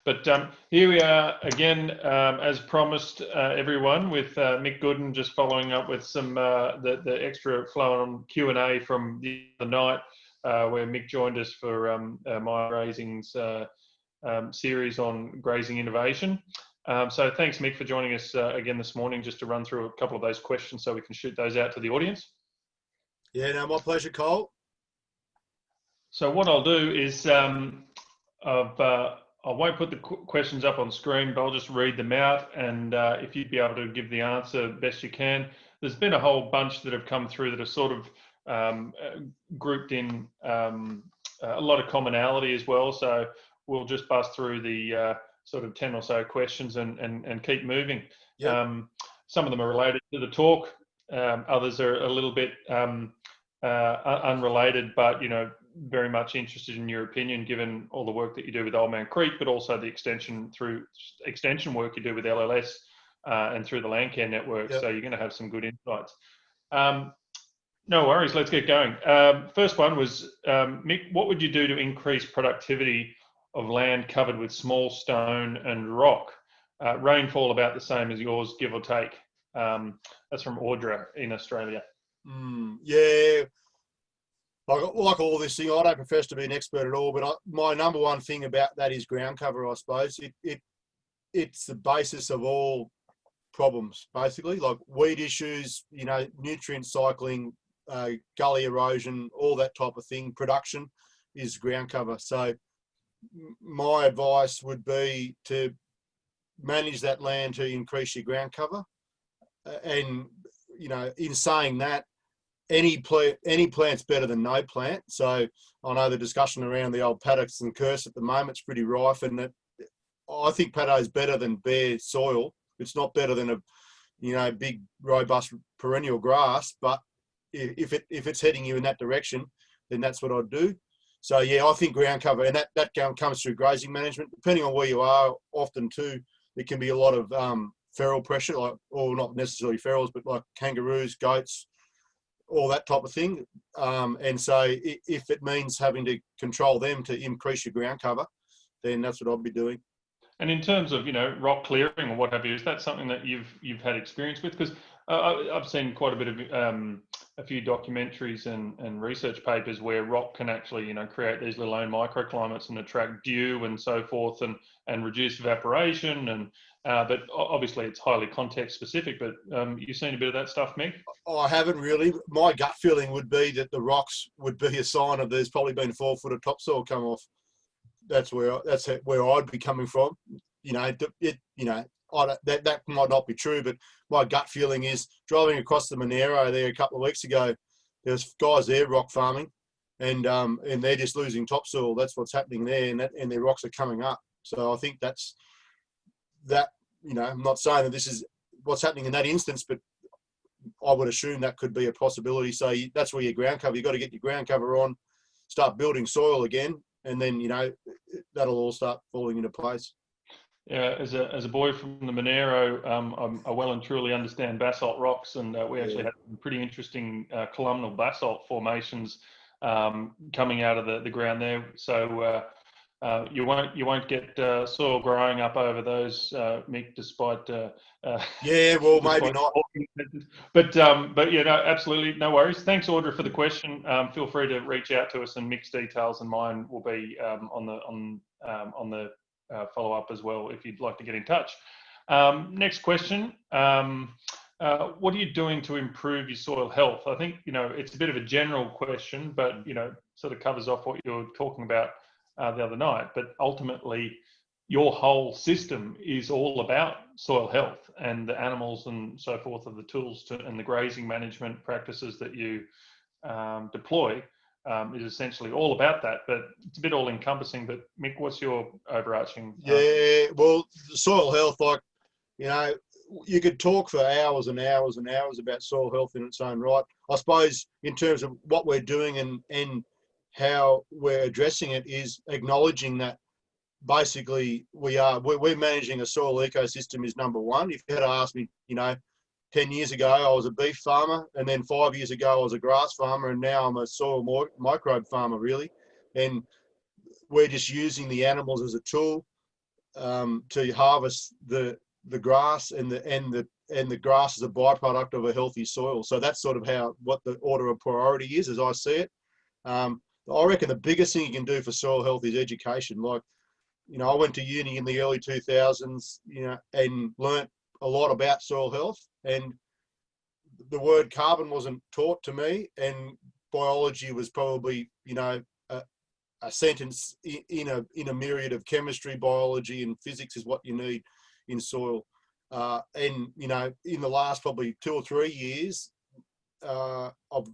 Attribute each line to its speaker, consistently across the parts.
Speaker 1: But here we are again, as promised, everyone, with Mick Gooden just following up with some the extra flow on Q&A from the other night, where Mick joined us for MaiaGrazing's series on grazing innovation. So thanks, Mick, for joining us again this morning, just to run through a couple of those questions so we can shoot those out to the audience.
Speaker 2: Yeah, no, my pleasure, Cole.
Speaker 1: So what I'll do is I won't put the questions up on screen, but I'll just read them out, and if you'd be able to give the answer best you can. There's been a whole bunch that have come through that are sort of grouped in a lot of commonality as well, so we'll just bust through the sort of 10 or so questions and keep moving.
Speaker 2: Yep.
Speaker 1: Some of them are related to the talk, others are a little bit unrelated, but very much interested in your opinion, given all the work that you do with Old Man Creek, but also the extension work you do with LLS and through the Landcare network.
Speaker 2: Yep.
Speaker 1: So you're going to have some good insights. No worries, let's get going. First one was, Mick, what would you do to increase productivity of land covered with small stone and rock? Rainfall about the same as yours, give or take. That's from Audra in Australia.
Speaker 2: Yeah. Like all this thing, I don't profess to be an expert at all, but my number one thing about that is ground cover, I suppose. It's the basis of all problems, basically, like weed issues, nutrient cycling, gully erosion, all that type of thing. Production is ground cover. So my advice would be to manage that land to increase your ground cover. And, in saying that, any plant's better than no plant. So I know the discussion around the old paddocks and curse at the moment is pretty rife, and I think paddo is better than bare soil. It's not better than a big robust perennial grass, but if it's heading you in that direction, then that's what I'd do. So yeah, I think ground cover, and that comes through grazing management. Depending on where you are, often too, there can be a lot of feral pressure, or not necessarily ferals, but like kangaroos, goats, all that type of thing. And so if it means having to control them to increase your ground cover, then that's what I'd be doing.
Speaker 1: And in terms of, rock clearing or what have you, is that something that you've had experience with? Because I've seen quite a bit of a few documentaries and research papers where rock can actually, create these little own microclimates and attract dew and so forth, and reduce evaporation. And but obviously it's highly context specific. But you've seen a bit of that stuff, Mick?
Speaker 2: I haven't really. My gut feeling would be that the rocks would be a sign of there's probably been 4 foot of topsoil come off. That's where I'd be coming from. That might not be true, but my gut feeling is driving across the Monero there a couple of weeks ago. There's guys there rock farming, and they're just losing topsoil. That's what's happening there, and their rocks are coming up. So I think that's that. I'm not saying that this is what's happening in that instance, but I would assume that could be a possibility. So that's where your ground cover. You've got to get your ground cover on, start building soil again, and then that'll all start falling into place.
Speaker 1: Yeah, as a boy from the Monero, I well and truly understand basalt rocks, and we actually had some pretty interesting columnar basalt formations coming out of the ground there. So you won't get soil growing up over those, Mick, despite
Speaker 2: yeah, well, maybe not.
Speaker 1: But absolutely no worries. Thanks, Audra, for the question. Feel free to reach out to us, and Mick's details and mine will be on the follow up as well if you'd like to get in touch. Next question. What are you doing to improve your soil health? I think it's a bit of a general question, but sort of covers off what you were talking about the other night. But ultimately, your whole system is all about soil health, and the animals and so forth are the tools and the grazing management practices that you deploy is essentially all about that. But it's a bit all encompassing. But Mick, what's your overarching?
Speaker 2: Yeah, well, soil health, you could talk for hours and hours and hours about soil health in its own right. I suppose in terms of what we're doing and how we're addressing it is acknowledging that basically we're managing a soil ecosystem is number one. If you had asked me, 10 years ago, I was a beef farmer, and then 5 years ago, I was a grass farmer, and now I'm a soil microbe farmer, really. And we're just using the animals as a tool. to harvest the grass and the grass is a byproduct of a healthy soil. So that's sort of what the order of priority is, as I see it. I reckon the biggest thing you can do for soil health is education. Like, I went to uni in the early 2000s, and learnt a lot about soil health, and the word carbon wasn't taught to me, and biology was probably, a sentence in a myriad of chemistry, biology, and physics is what you need in soil. And in the last probably 2 or 3 years, I've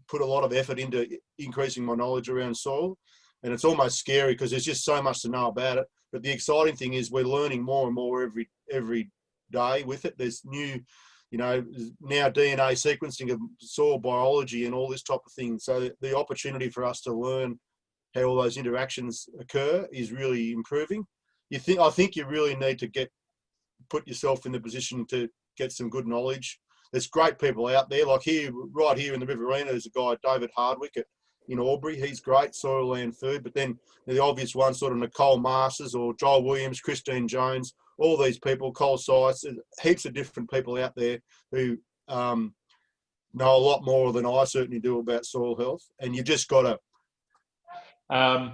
Speaker 2: put a lot of effort into increasing my knowledge around soil, and it's almost scary because there's just so much to know about it. But the exciting thing is we're learning more and more every day with it. There's new, now DNA sequencing of soil biology and all this type of thing. So the opportunity for us to learn how all those interactions occur is really improving. I think you really need to put yourself in the position to get some good knowledge. There's great people out there, like right here in the Riverina, there's a guy, David Hardwick in Albury. He's great, Soil, Land, Food. But then the obvious ones, sort of Nicole Masters or Joel Williams, Christine Jones, all these people, Cole Sites, heaps of different people out there who know a lot more than I certainly do about soil health. And you've just got to.
Speaker 1: And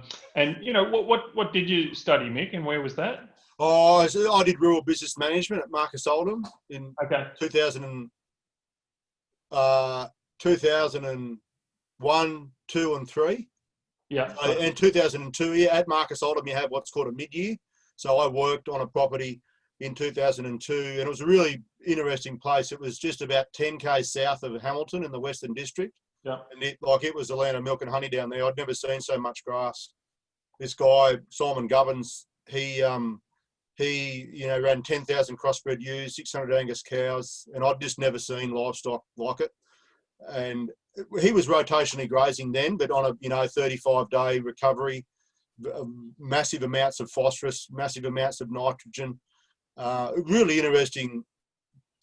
Speaker 1: what did you study, Mick, and where was that?
Speaker 2: Oh, so I did rural business management at Marcus Oldham in 2001, 2, and 3.
Speaker 1: Yeah.
Speaker 2: And 2002, at Marcus Oldham, you have what's called a mid-year. So I worked on a property in 2002, and it was a really interesting place. It was just about 10k south of Hamilton in the Western District.
Speaker 1: Yeah.
Speaker 2: And it was the land of milk and honey down there. I'd never seen so much grass. This guy, Simon Gubbins, he ran 10,000 crossbred ewes, 600 Angus cows, and I'd just never seen livestock like it. And he was rotationally grazing then, but on a 35-day recovery, massive amounts of phosphorus, massive amounts of nitrogen. Really interesting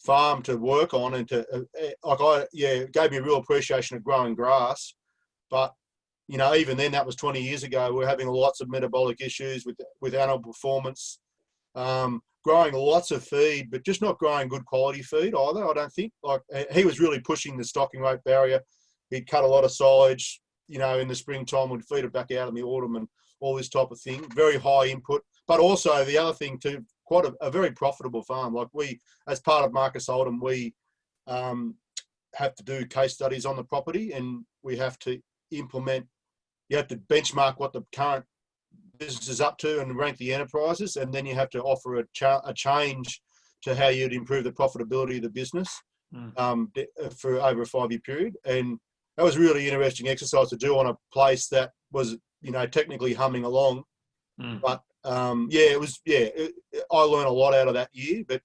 Speaker 2: farm to work on, and it gave me a real appreciation of growing grass. But even then, that was 20 years ago. We're having lots of metabolic issues with animal performance. Growing lots of feed, but just not growing good quality feed either, I don't think. Like, he was really pushing the stocking rate barrier. He'd cut a lot of silage, in the springtime, would feed it back out in the autumn and all this type of thing. Very high input. But also the other thing too, quite a very profitable farm. Like, we, as part of Marcus Oldham, we have to do case studies on the property, and we have to implement, you have to benchmark what the current business is up to and rank the enterprises, and then you have to offer a change to how you'd improve the profitability of the business for over a 5-year period. And that was a really interesting exercise to do on a place that was, technically humming along. But I learned a lot out of that year. But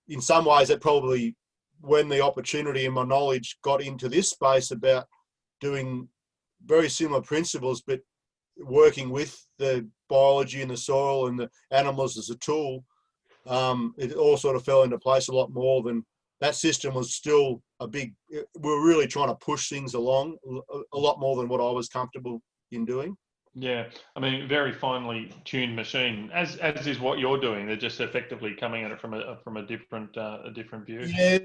Speaker 2: in some ways, that probably, when the opportunity and my knowledge got into this space about doing very similar principles, but working with the biology and the soil and the animals as a tool, it all sort of fell into place a lot more. Than that system was still we were really trying to push things along a lot more than what I was comfortable in doing.
Speaker 1: Yeah, I mean, very finely tuned machine, as is what you're doing. They're just effectively coming at it from a different view.
Speaker 2: Yeah,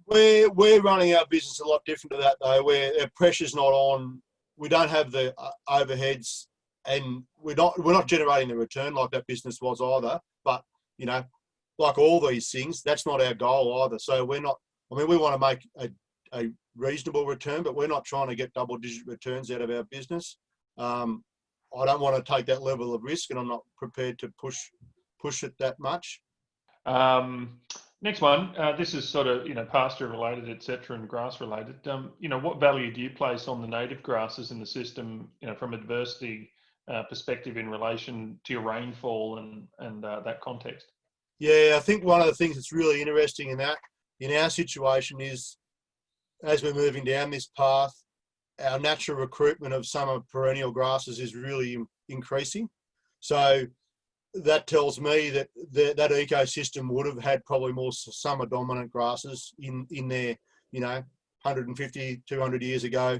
Speaker 2: we're running our business a lot different to that though, where the pressure's not on. We don't have the overheads, and we're not generating the return like that business was either. But like all these things, that's not our goal either. So we're not. I mean, we want to make a reasonable return, but we're not trying to get double-digit returns out of our business. I don't want to take that level of risk, and I'm not prepared to push it that much.
Speaker 1: Next one. This is sort of pasture related, etc., and grass related. What value do you place on the native grasses in the system? From a diversity perspective in relation to your rainfall and that context.
Speaker 2: Yeah, I think one of the things that's really interesting in our situation is, as we're moving down this path, our natural recruitment of summer perennial grasses is really increasing. So that tells me that that ecosystem would have had probably more summer dominant grasses in there, 150, 200 years ago.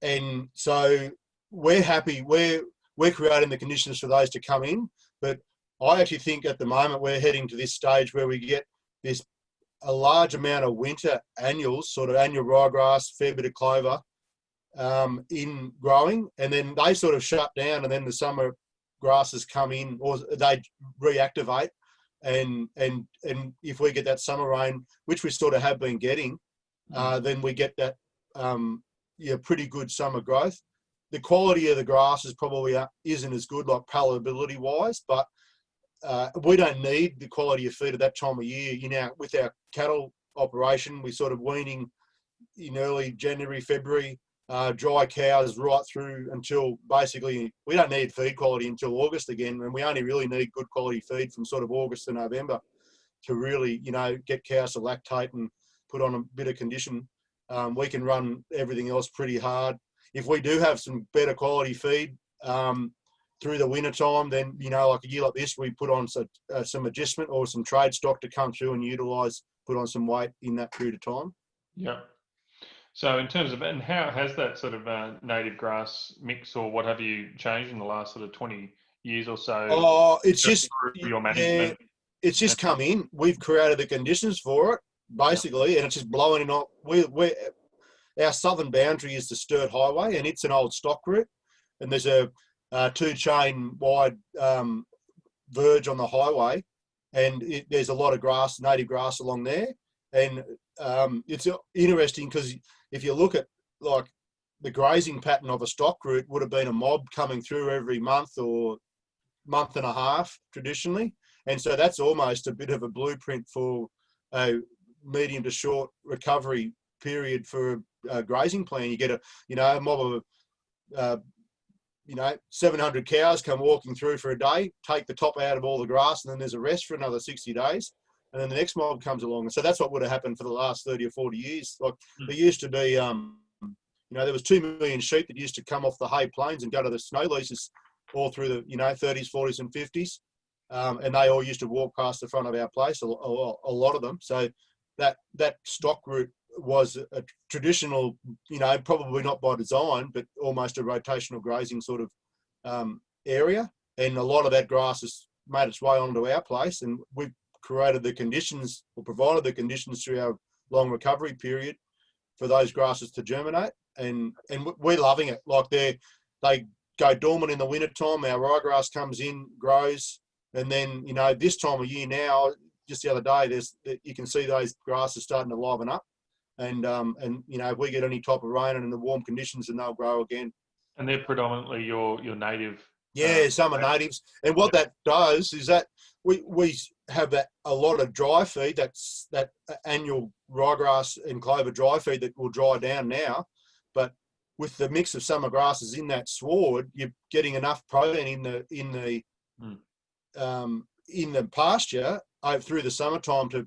Speaker 2: And so we're happy. We're creating the conditions for those to come in, but I actually think at the moment we're heading to this stage where we get a large amount of winter annuals, sort of annual ryegrass, fair bit of clover, in growing, and then they sort of shut down, and then the summer grasses come in, or they reactivate, and if we get that summer rain, which we sort of have been getting, then we get that pretty good summer growth. The quality of the grass is probably isn't as good, like palatability wise, but we don't need the quality of feed at that time of year. With our cattle operation, we're sort of weaning in early January, February, dry cows right through until basically we don't need feed quality until August again, and we only really need good quality feed from sort of August to November to really, get cows to lactate and put on a bit of condition. We can run everything else pretty hard. If we do have some better quality feed through the winter time, then, like a year like this, we put on some adjustment or some trade stock to come through and put on some weight in that period of time.
Speaker 1: Yeah. So in terms of, and how has that sort of native grass mix or what have you changed in the last sort of 20 years or so?
Speaker 2: Oh, it's just
Speaker 1: your management.
Speaker 2: It's just come in. We've created the conditions for it, basically, and it's just blowing it up. Our southern boundary is the Sturt Highway, and it's an old stock route, and there's a 2-chain wide verge on the highway, and there's a lot of grass, native grass along there, and it's interesting because if you look at like the grazing pattern of a stock route would have been a mob coming through every month or month and a half traditionally, and so that's almost a bit of a blueprint for a medium to short recovery period for a grazing plan. You get a mob of 700 cows come walking through for a day, take the top out of all the grass, and then there's a rest for another 60 days. And then the next mob comes along. And so that's what would have happened for the last 30 or 40 years. Like there used to be, there was 2 million sheep that used to come off the Hay Plains and go to the snow leases all through the, 30s, 40s and 50s. And they all used to walk past the front of our place, a lot of them. So that stock route was a traditional, probably not by design, but almost a rotational grazing sort of area. And a lot of that grass has made its way onto our place, and we've created the conditions or provided the conditions through our long recovery period for those grasses to germinate. And we're loving it. Like they go dormant in the winter time. Our ryegrass comes in, grows, and then, this time of year now, just the other day, you can see those grasses starting to liven up. And if we get any type of rain and in the warm conditions, then they'll grow again.
Speaker 1: And they're predominantly your native.
Speaker 2: Yeah, some are natives. And what that does is that we have a lot of dry feed. That's that annual ryegrass and clover dry feed that will dry down now. But with the mix of summer grasses in that sward, you're getting enough protein in the pasture through the summertime to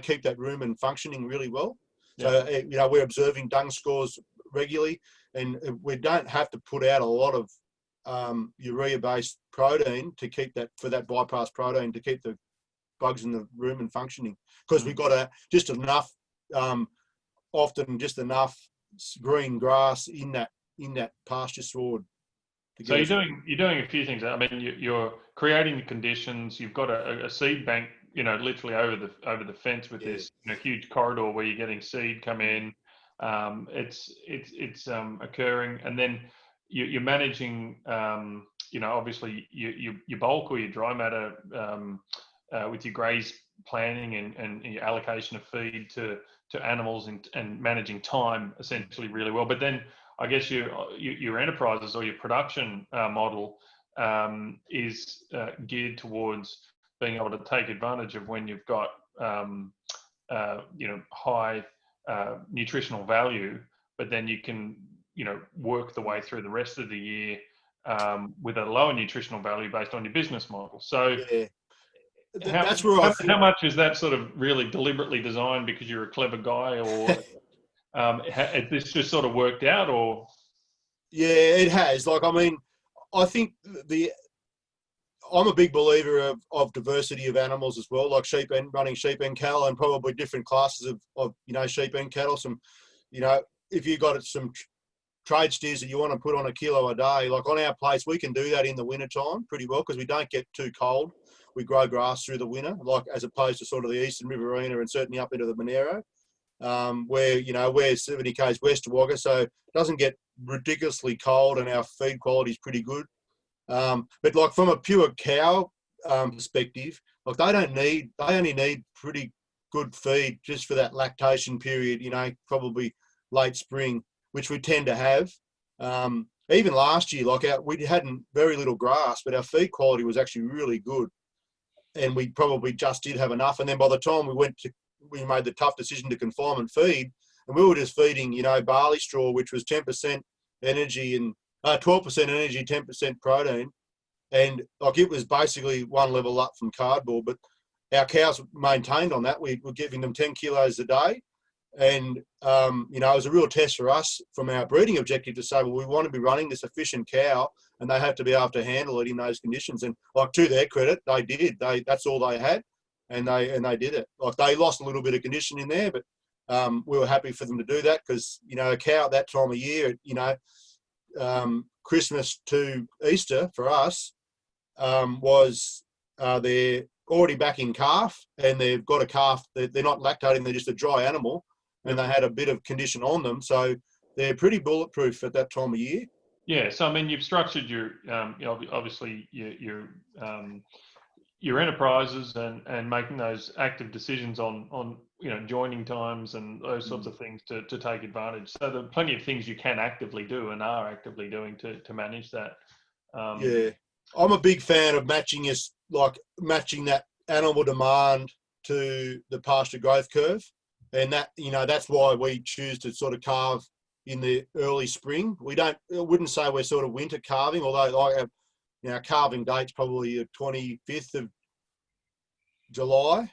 Speaker 2: keep that rumen functioning really well. Yeah. So we're observing dung scores regularly, and we don't have to put out a lot of urea-based protein to keep that, for that bypass protein to keep the bugs in the rumen functioning, because we've got just enough, often just enough green grass in that pasture sward.
Speaker 1: So you're doing a few things. I mean, you're creating the conditions. You've got a seed bank, literally over the fence with this huge corridor where you're getting seed come in. It's occurring, and then you're managing. Obviously your bulk or your dry matter with your graze planning and your allocation of feed to animals and managing time essentially really well. But then I guess your enterprises or your production model is geared towards being able to take advantage of when you've got high nutritional value, but then you can work the way through the rest of the year with a lower nutritional value based on your business model. So
Speaker 2: that's where
Speaker 1: how much is that sort of really deliberately designed because you're a clever guy, or has this just sort of worked out? Or
Speaker 2: it has. Like, I mean, I think I'm a big believer of diversity of animals as well, like running sheep and cattle, and probably different classes of sheep and cattle. Some, if you got some trade steers that you want to put on a kilo a day, like on our place, we can do that in the winter time pretty well because we don't get too cold. We grow grass through the winter, like as opposed to sort of the eastern Riverina and certainly up into the Monero, where, you know, we're 70 k's west of Wagga, so it doesn't get ridiculously cold and our feed quality is pretty good. But like from a pure cow perspective, like they only need pretty good feed just for that lactation period, you know, probably late spring, which we tend to have. Even last year, like we hadn't very little grass, but our feed quality was actually really good. And we probably just did have enough. And then by the time we made the tough decision to confinement feed, and we were just feeding, you know, barley straw, which was 10% energy and 12% energy, 10% protein. And like it was basically one level up from cardboard, but our cows maintained on that. We were giving them 10 kilos a day. And, you know, it was a real test for us from our breeding objective to say, well, we want to be running this efficient cow and they have to be able to handle it in those conditions. And like to their credit, they did. That's all they had and they did it. Like they lost a little bit of condition in there, but we were happy for them to do that because, you know, a cow at that time of year, you know, Christmas to Easter for us was they're already back in calf and they've got a calf. They're not lactating, they're just a dry animal. And they had a bit of condition on them, so they're pretty bulletproof at that time of year.
Speaker 1: Yeah, so I mean, you've structured your, you know, obviously your enterprises and making those active decisions on you know, joining times and those sorts of things to take advantage. So there are plenty of things you can actively do and are actively doing to manage that.
Speaker 2: Yeah, I'm a big fan of matching that animal demand to the pasture growth curve. And that, you know, that's why we choose to sort of calve in the early spring. I wouldn't say we're sort of winter calving, although like our calving date's probably the 25th of July,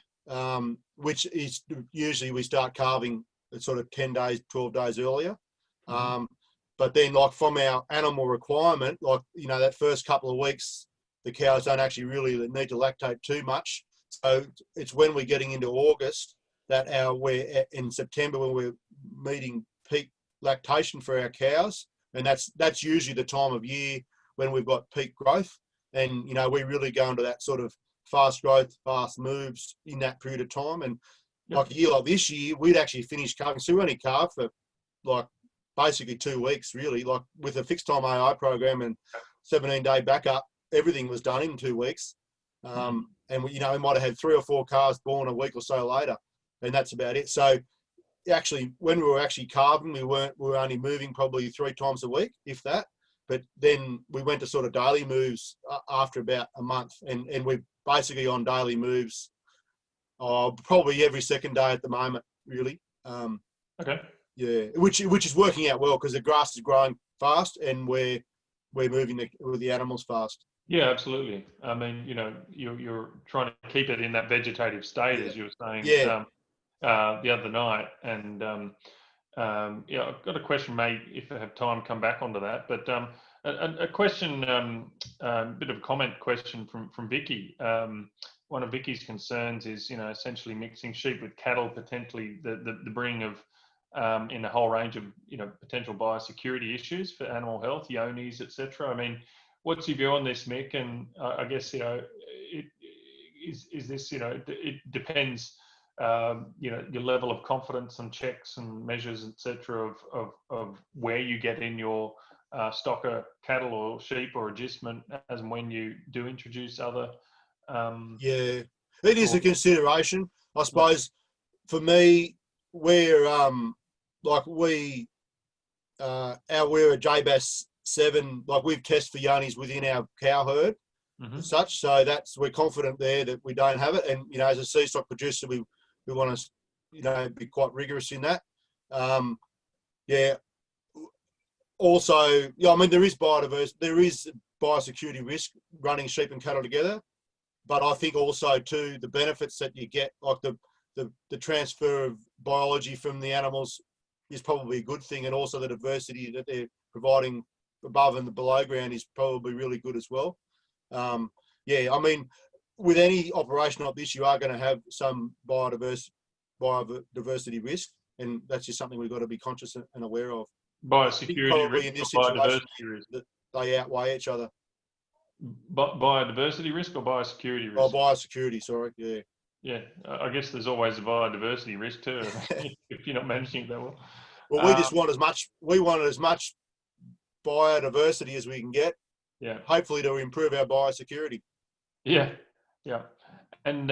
Speaker 2: which is usually we start calving at sort of 10 days, 12 days earlier. But then like from our animal requirement, like, you know, that first couple of weeks, the cows don't actually really need to lactate too much. So it's when we're getting into August that we're in September when we're meeting peak lactation for our cows, and that's usually the time of year when we've got peak growth, and you know we really go into that sort of fast growth, fast moves in that period of time. And like a year like this year, we'd actually finished calving, so we only calved for like basically 2 weeks, really, like with a fixed time AI program and 17-day backup, everything was done in 2 weeks. And we, you know, we might have had 3 or 4 calves born a week or so later. And that's about it. So actually, when we were actually calving, we were only moving probably 3 times a week, if that. But then we went to sort of daily moves after about a month, and we're basically on daily moves probably every second day at the moment, really.
Speaker 1: Okay.
Speaker 2: Yeah, which is working out well because the grass is growing fast and we're moving the animals fast.
Speaker 1: Yeah, absolutely. I mean, you know, you're trying to keep it in that vegetative state, as you were saying.
Speaker 2: Yeah.
Speaker 1: The other night, and yeah, I've got a question. If I have time, come back onto that. But a question, a bit of a comment question from Vicky. One of Vicky's concerns is, you know, essentially mixing sheep with cattle, potentially the bringing of in a whole range of, you know, potential biosecurity issues for animal health, yonis, etc. I mean, what's your view on this, Mick? And I guess, you know, is this, you know, it depends. You know, your level of confidence and checks and measures, etc., of where you get in your stock of cattle or sheep or agistment as and when you do introduce other.
Speaker 2: Yeah, it is a consideration, I suppose. For me, we're we're a JBAS 7, like we've tested for yonis within our cow herd, such. So we're confident there that we don't have it. And you know, as a sea stock producer, we want to, you know, be quite rigorous in that. Yeah. Also, yeah, I mean, there is biosecurity risk running sheep and cattle together, but I think also too the benefits that you get, like the transfer of biology from the animals, is probably a good thing, and also the diversity that they're providing above and below ground is probably really good as well. Yeah, I mean, with any operation like this, you are going to have some biodiversity risk, and that's just something we've got to be conscious and aware of. I think
Speaker 1: Biosecurity
Speaker 2: probably
Speaker 1: risk
Speaker 2: in
Speaker 1: or
Speaker 2: this situation
Speaker 1: biodiversity risk?
Speaker 2: that they outweigh each other.
Speaker 1: Biodiversity risk or biosecurity
Speaker 2: Oh,
Speaker 1: risk?
Speaker 2: biosecurity, sorry, yeah.
Speaker 1: Yeah, I guess there's always a biodiversity risk too if you're not managing it that well.
Speaker 2: Well, we want as much biodiversity as we can get,
Speaker 1: Yeah,
Speaker 2: hopefully to improve our biosecurity.
Speaker 1: yeah, yeah. And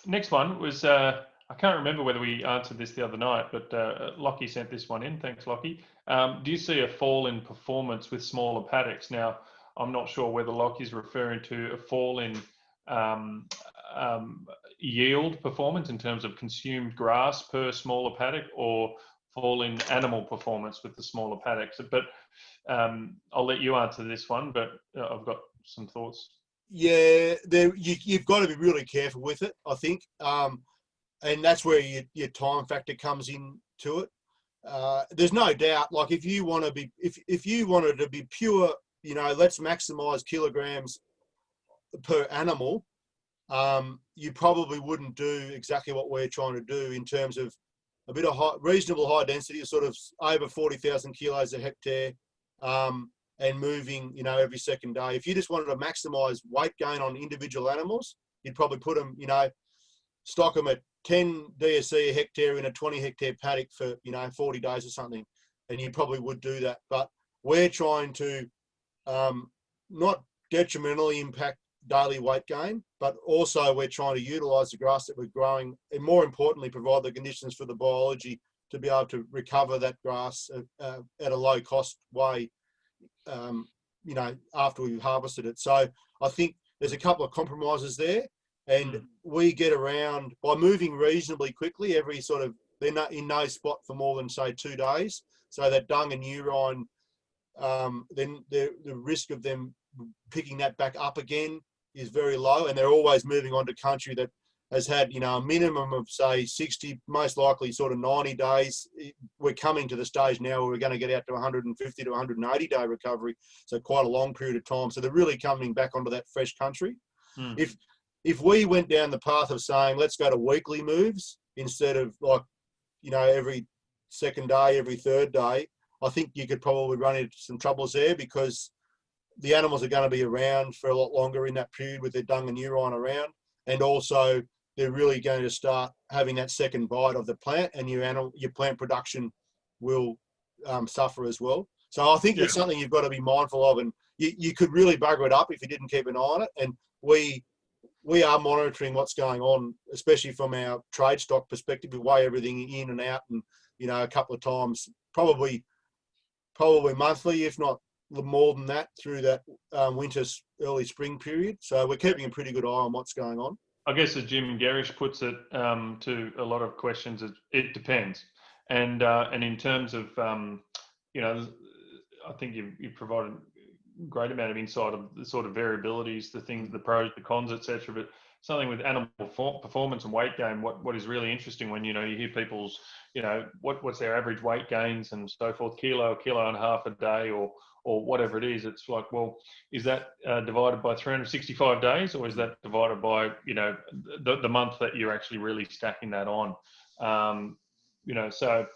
Speaker 1: next one was I can't remember whether we answered this the other night, but Lockie sent this one in. Thanks, Lockie. Do you see a fall in performance with smaller paddocks? Now, I'm not sure whether Lockie's referring to a fall in yield performance in terms of consumed grass per smaller paddock, or fall in animal performance with the smaller paddocks. But I'll let you answer this one, but I've got some thoughts.
Speaker 2: Yeah, you've got to be really careful with it, I think, and that's where your time factor comes into it. There's no doubt, like if you want to be, if you wanted to be pure, let's maximise kilograms per animal, you probably wouldn't do exactly what we're trying to do in terms of a bit of reasonable high density, sort of over 40,000 kilos a hectare, and moving, every second day. If you just wanted to maximise weight gain on individual animals, you'd probably put them, stock them at 10 DSC a hectare in a 20 hectare paddock for, 40 days or something, and you probably would do that. But we're trying to not detrimentally impact daily weight gain, but also we're trying to utilise the grass that we're growing, and more importantly, provide the conditions for the biology to be able to recover that grass at a low cost way, after we've harvested it. So I think there's a couple of compromises there, and we get around by moving reasonably quickly. They're not in no spot for more than say 2 days, so that dung and urine, then the risk of them picking that back up again is very low, and they're always moving on to country that has had, a minimum of say 60, most likely sort of 90 days. We're coming to the stage now where we're going to get out to 150 to 180 day recovery. So quite a long period of time. So they're really coming back onto that fresh country. If we went down the path of saying, let's go to weekly moves instead of every second day, every third day, I think you could probably run into some troubles there, because the animals are going to be around for a lot longer in that period with their dung and urine around. And also they're really going to start having that second bite of the plant, and your plant production will suffer as well. So I think it's something you've got to be mindful of, and you could really bugger it up if you didn't keep an eye on it. And we are monitoring what's going on, especially from our trade stock perspective. We weigh everything in and out, and a couple of times, probably monthly, if not more than that, through that winter, early spring period. So we're keeping a pretty good eye on what's going on.
Speaker 1: I guess as Jim Garish puts it, to a lot of questions, it depends. And in terms of, I think you've provided a great amount of insight of the sort of variabilities, the things, the pros, the cons, etc. But something with animal performance and weight gain, what is really interesting when, you hear people's, what's their average weight gains and so forth, kilo and a half a day, or whatever it is. It's like, well, is that divided by 365 days, or is that divided by, the month that you're actually really stacking that on? So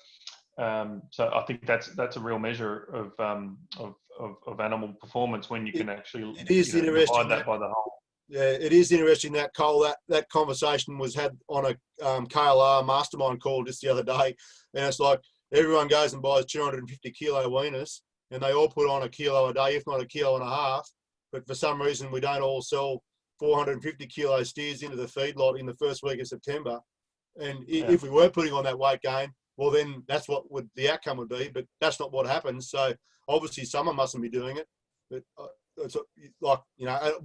Speaker 1: I think that's a real measure of animal performance, when you can actually divide that by the whole.
Speaker 2: Yeah, it is interesting that, Cole, that conversation was had on a KLR mastermind call just the other day, and it's like everyone goes and buys 250 kilo weaners, and they all put on a kilo a day, if not a kilo and a half. But for some reason, we don't all sell 450 kilo steers into the feedlot in the first week of September. And if we were putting on that weight gain, well, then that's what the outcome would be. But that's not what happens. So obviously, someone mustn't be doing it. But it's like,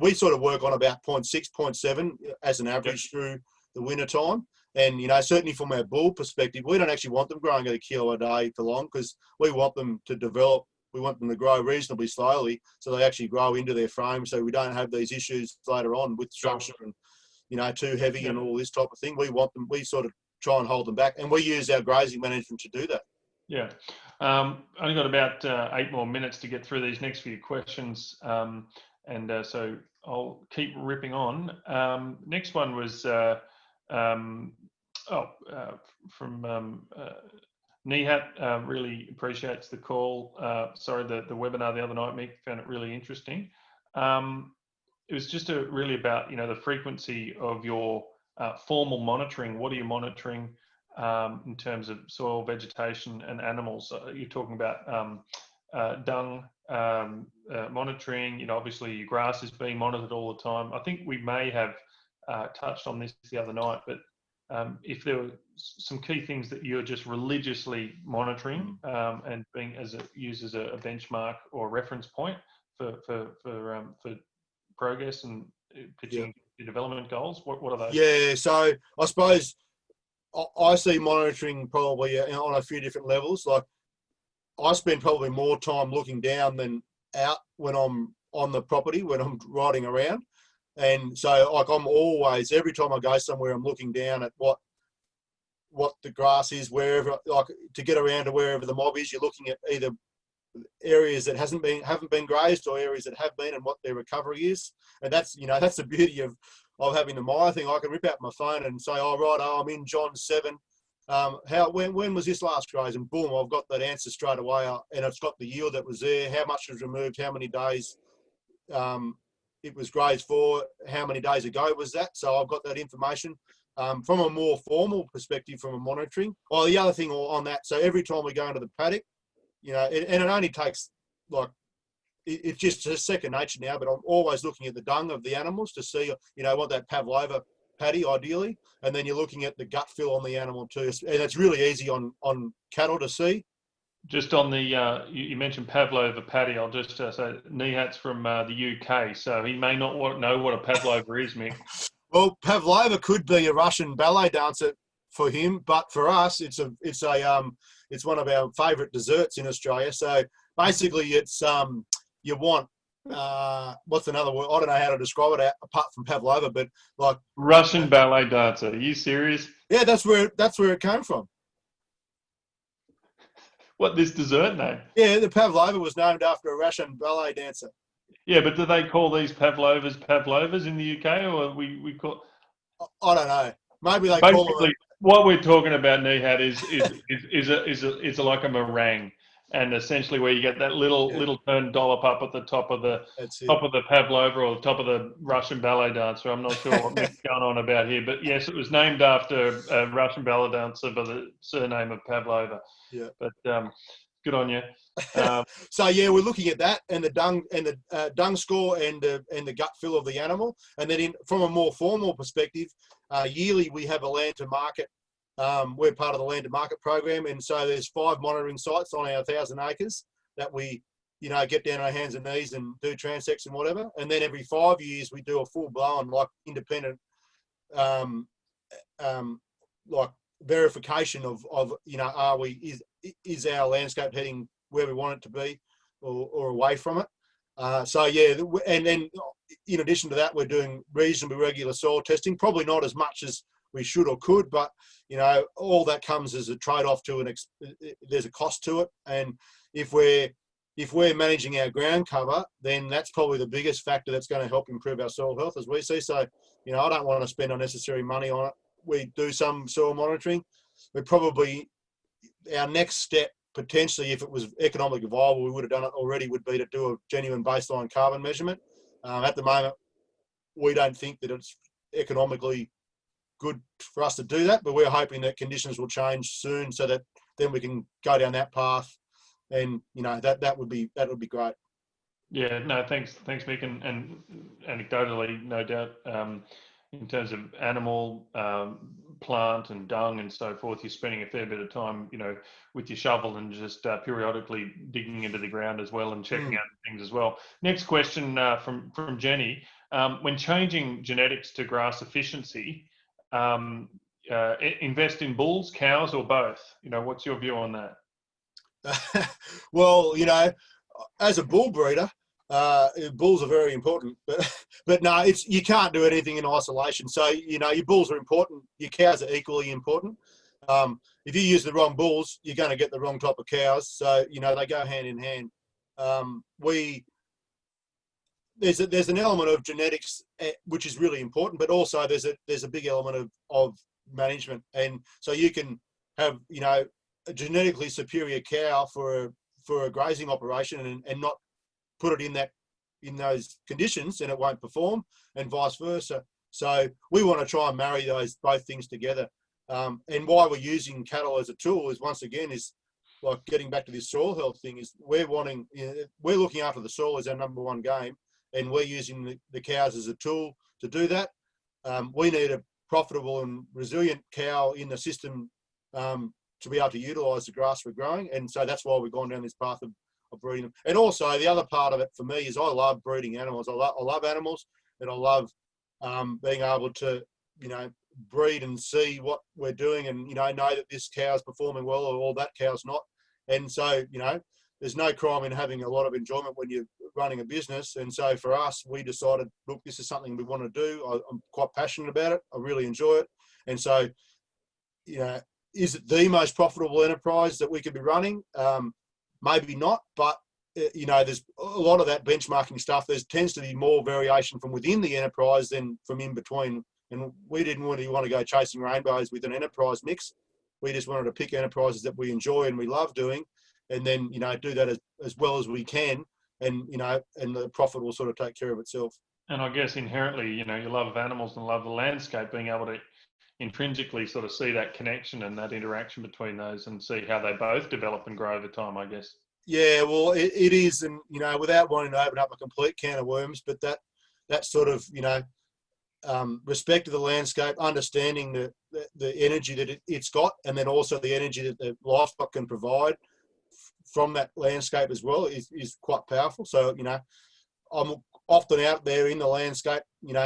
Speaker 2: we sort of work on about 0.6, 0.7 as an average through the winter time. And, certainly from our bull perspective, we don't actually want them growing at a kilo a day for long, because we want them to develop. We want them to grow reasonably slowly, so they actually grow into their frame, so we don't have these issues later on with structure and, too heavy and all this type of thing. We sort of try and hold them back, and we use our grazing management to do that.
Speaker 1: Yeah. Only got about 8 more minutes to get through these next few questions. So I'll keep ripping on. Next one was from Nihat really appreciates the call. Sorry, the webinar the other night, Mick, found it really interesting. It was just really about, the frequency of your formal monitoring. What are you monitoring in terms of soil, vegetation, and animals? You're talking about dung monitoring. Obviously your grass is being monitored all the time. I think we may have touched on this the other night, but if there were some key things that you're just religiously monitoring and being used as a benchmark or reference point for progress and pitching your development goals, what are those?
Speaker 2: Yeah, so I suppose I see monitoring probably on a few different levels. Like I spend probably more time looking down than out when I'm on the property, when I'm riding around. And so like I'm always, every time I go somewhere, I'm looking down at what the grass is, wherever, like to get around to wherever the mob is. You're looking at either areas that haven't been grazed or areas that have been, and what their recovery is. And that's that's the beauty of having the Maia thing. I can rip out my phone and say, oh right, I'm in John 7. When was this last graze? And boom, I've got that answer straight away, and it's got the yield that was there, how much was removed, how many days it was grazed for, how many days ago was that. So I've got that information. From a more formal perspective, from a monitoring. Oh, the other thing on that, so every time we go into the paddock, and it only takes like, it's just a second nature now, but I'm always looking at the dung of the animals to see, what that Pavlova paddy ideally, and then you're looking at the gut fill on the animal too, and it's really easy on cattle to see.
Speaker 1: Just on the, you mentioned Pavlova paddy, I'll just say Nihat's from the UK, so he may not know what a Pavlova is, Mick.
Speaker 2: Well, Pavlova could be a Russian ballet dancer for him, but for us, it's one of our favourite desserts in Australia. So basically, it's you want what's another word? I don't know how to describe it apart from Pavlova, but like
Speaker 1: Russian ballet dancer. Are you serious?
Speaker 2: Yeah, that's where it came from.
Speaker 1: What, this dessert name?
Speaker 2: Yeah, the Pavlova was named after a Russian ballet dancer.
Speaker 1: Yeah, but do they call these Pavlovas in the UK, or we call?
Speaker 2: I don't know. Maybe they
Speaker 1: basically
Speaker 2: call it.
Speaker 1: What we're talking about, Nihat, is like a meringue, and essentially where you get that little turned dollop up at the top of the Pavlova or the top of the Russian ballet dancer. I'm not sure what Mick's going on about here, but yes, it was named after a Russian ballet dancer by the surname of Pavlova.
Speaker 2: Yeah.
Speaker 1: But good on you.
Speaker 2: So yeah, we're looking at that and the dung score and the gut fill of the animal, and then from a more formal perspective, yearly we have a land to market. We're part of the land to market program, and so there's 5 monitoring sites on our 1,000 acres that we get down on our hands and knees and do transects and whatever, and then every 5 years we do a full blown like independent like verification of is our landscape heading where we want it to be or away from it. So yeah, and then in addition to that, we're doing reasonably regular soil testing, probably not as much as we should or could, but all that comes as a trade-off to there's a cost to it. And if we're managing our ground cover, then that's probably the biggest factor that's going to help improve our soil health, as we see. So I don't want to spend unnecessary money on it. We do some soil monitoring. Our next step, potentially, if it was economically viable, we would have done it already, would be to do a genuine baseline carbon measurement. At the moment, we don't think that it's economically good for us to do that, but we're hoping that conditions will change soon so that then we can go down that path, and that would be great.
Speaker 1: Yeah, no, thanks Mick, and anecdotally, no doubt, in terms of animal, plant and dung and so forth, you're spending a fair bit of time, with your shovel and just periodically digging into the ground as well and checking out things as well. Next question from Jenny. When changing genetics to grass efficiency, invest in bulls, cows, or both? What's your view on that?
Speaker 2: Well, as a bull breeder, bulls are very important, but no, you can't do anything in isolation. So your bulls are important, your cows are equally important. If you use the wrong bulls, you're going to get the wrong type of cows. So they go hand in hand. There's an element of genetics which is really important, but also there's a big element of management, and so you can have a genetically superior cow for a grazing operation and not put it in those conditions, and it won't perform, and vice versa. So we want to try and marry both things together. And why we're using cattle as a tool is, once again, is like getting back to this soil health thing, is we're looking after the soil as our number one game, and we're using the cows as a tool to do that. We need a profitable and resilient cow in the system to be able to utilise the grass we're growing, and so that's why we've gone down this path of breeding them. And also the other part of it for me is I love breeding animals. I love animals, and I love being able to, breed and see what we're doing, and know that this cow's performing well or that cow's not. And so there's no crime in having a lot of enjoyment when you're running a business. And so for us, we decided, look, this is something we want to do. I'm quite passionate about it. I really enjoy it. And so, is it the most profitable enterprise that we could be running? Maybe not, but there's a lot of that benchmarking stuff. There tends to be more variation from within the enterprise than from in between. And we didn't really want to go chasing rainbows with an enterprise mix. We just wanted to pick enterprises that we enjoy and we love doing, and then do that as well as we can, and and the profit will sort of take care of itself.
Speaker 1: And I guess inherently, you love animals and love the landscape, being able to intrinsically sort of see that connection and that interaction between those and see how they both develop and grow over time, I guess.
Speaker 2: Yeah, well, it is, and without wanting to open up a complete can of worms, but that sort of respect of the landscape, understanding the energy that it's got, and then also the energy that the livestock can provide from that landscape as well is quite powerful. So I'm often out there in the landscape,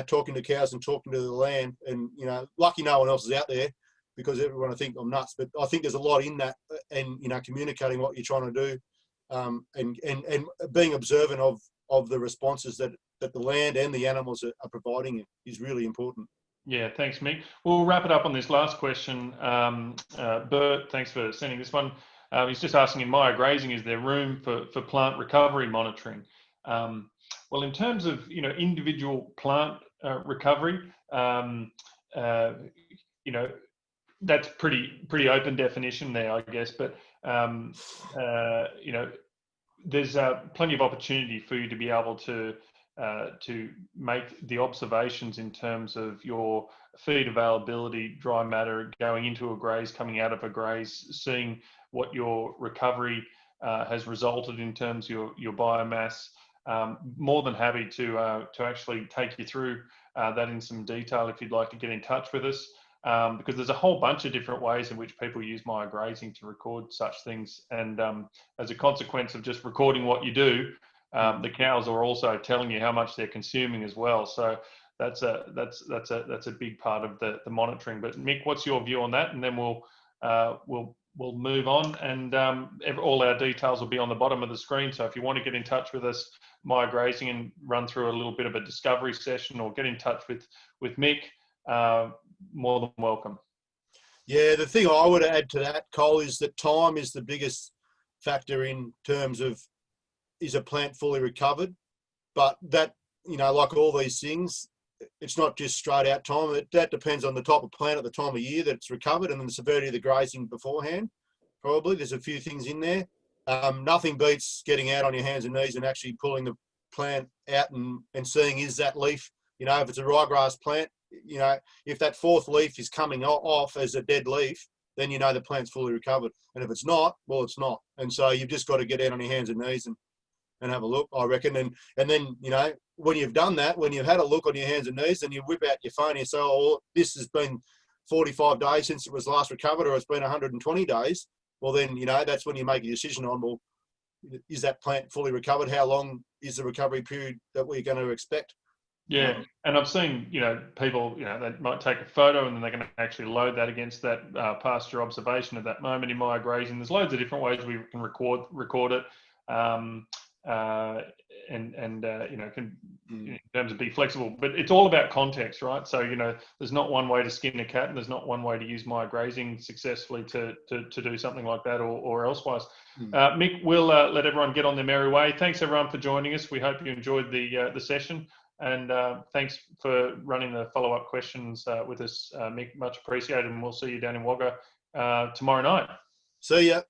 Speaker 2: talking to cows and talking to the land, and lucky no one else is out there, because everyone will think I'm nuts. But I think there's a lot in that, and communicating what you're trying to do, and being observant of the responses that the land and the animals are providing is really important.
Speaker 1: Yeah, thanks, Mick. We'll wrap it up on this last question. Bert, thanks for sending this one. He's just asking, in MaiaGrazing, is there room for plant recovery monitoring? Well, in terms of individual plant recovery, that's pretty open definition there, I guess. But there's plenty of opportunity for you to be able to make the observations in terms of your feed availability, dry matter going into a graze, coming out of a graze, seeing what your recovery has resulted in terms of your biomass. More than happy to actually take you through that in some detail if you'd like to get in touch with us, because there's a whole bunch of different ways in which people use MaiaGrazing to record such things. And as a consequence of just recording what you do, the cows are also telling you how much they're consuming as well. So that's a big part of the monitoring. But Mick, what's your view on that? And then we'll move on, and all our details will be on the bottom of the screen. So if you want to get in touch with us, MaiaGrazing, and run through a little bit of a discovery session, or get in touch with Mick, more than welcome.
Speaker 2: Yeah, the thing I would add to that, Cole, is that time is the biggest factor in terms of, is a plant fully recovered? But that, like all these things, it's not just straight out time. That depends on the type of plant at the time of year that it's recovered, and then the severity of the grazing beforehand. Probably there's a few things in there. Nothing beats getting out on your hands and knees and actually pulling the plant out and seeing, is that leaf, if it's a ryegrass plant, if that fourth leaf is coming off as a dead leaf, then the plant's fully recovered. And if it's not, well, it's not. And so you've just got to get out on your hands and knees and have a look, I reckon. And then, when you've done that, when you've had a look on your hands and knees, then you whip out your phone and you say, oh, this has been 45 days since it was last recovered, or it's been 120 days. Well, then, that's when you make a decision on, well, is that plant fully recovered? How long is the recovery period that we're going to expect?
Speaker 1: Yeah, and I've seen, people, they might take a photo and then they can actually load that against that pasture observation at that moment in MaiaGrazing. There's loads of different ways we can record it. Can, in terms of be flexible, but it's all about context, right? So there's not one way to skin a cat, and there's not one way to use MaiaGrazing successfully to do something like that, or elsewise. Mick, we'll let everyone get on their merry way. Thanks everyone for joining us. We hope you enjoyed the session, and thanks for running the follow-up questions with us, Mick. Much appreciated, and we'll see you down in Wagga tomorrow night.
Speaker 2: See ya.